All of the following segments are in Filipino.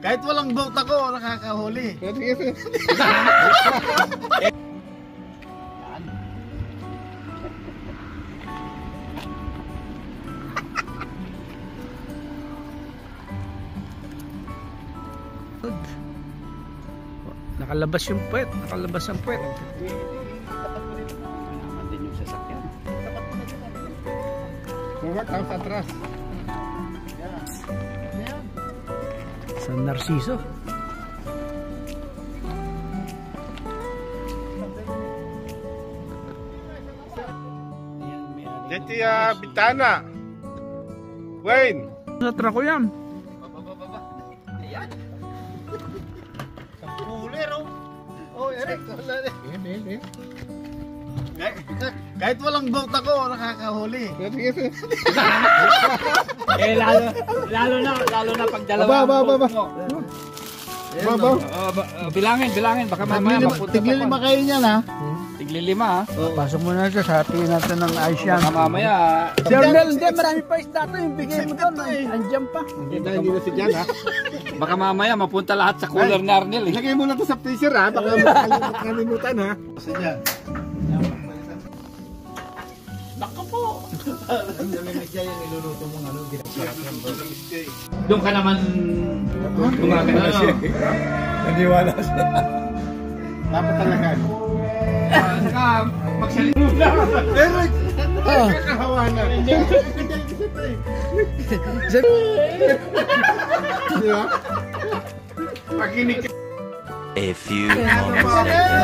Kahit walang boat ako, nakakahuli. Nakalabas yung puwet, nakalabas ang puwet. Naman din yung sasakyan. Bawat ang sa atras. San Narciso. Dito ya Bitana. Wayne. Sa truck ko yan. Ayan. Huli ro. Oh, Eric. Kahit walang boat ako, nakakahuli. Eh lalo na pag dalawa. Bilangin baka mamaya mapunta pa. Tigli-lima kayo niyan ha. Tigli-5 ha. Pasok mo na ito, sapiin natin ng ice yan. Baka mamaya. Sir Mel, hindi, marami pa isda to. Yung bigay mo doon, andyan pa. Hindi na si Jan ha. Baka mamaya mapunta lahat sa cooler ni Arnel eh. Ilagay mo na to sa freezer ha. Baka makalimutan ha. Sige. Baka po. Namimigay yung iluluto mong ano. Doon ka naman gumagana siya. Naniwala siya. Napatalagan. Magsalit mo na. Eric! Kakahawanan. Hindi. Di ba? Pakinig ka. A few moments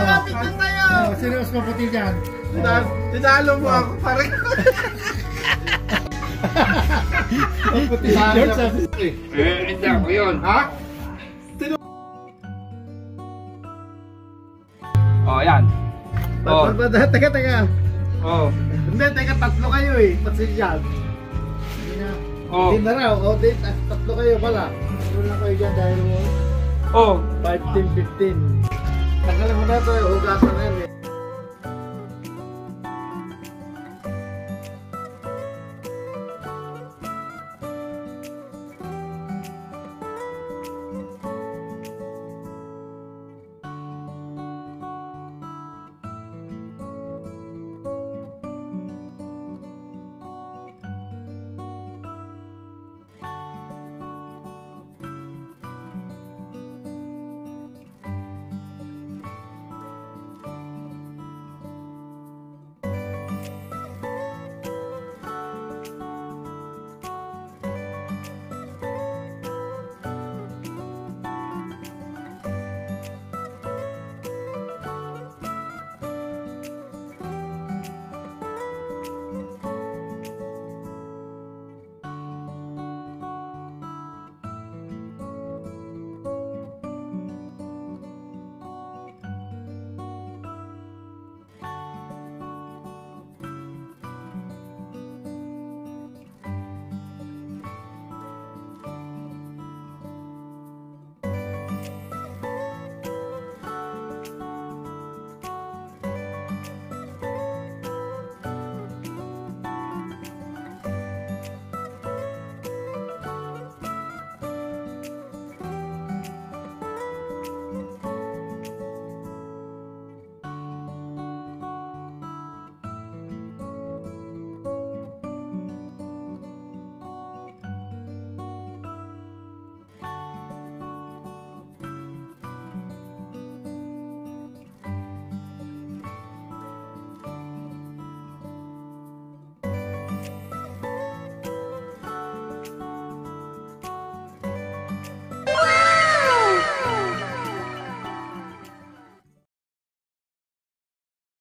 Lapit na tayo! Sino mas maputi dyan? Tinalo mo ako parang. Maputi dyan. Hindi ako yun. Ha? Oh, yan. Oh. Teka. Oh. Hindi, teka, tatlo kayo eh. Pati dyan. Oh. Hindi na raw. O, tatlo kayo pala. Tatlo lang kayo dyan dahil mo. Oh. 5, 10, 15. Tanggalin mo na ito. Hugasan na yun eh.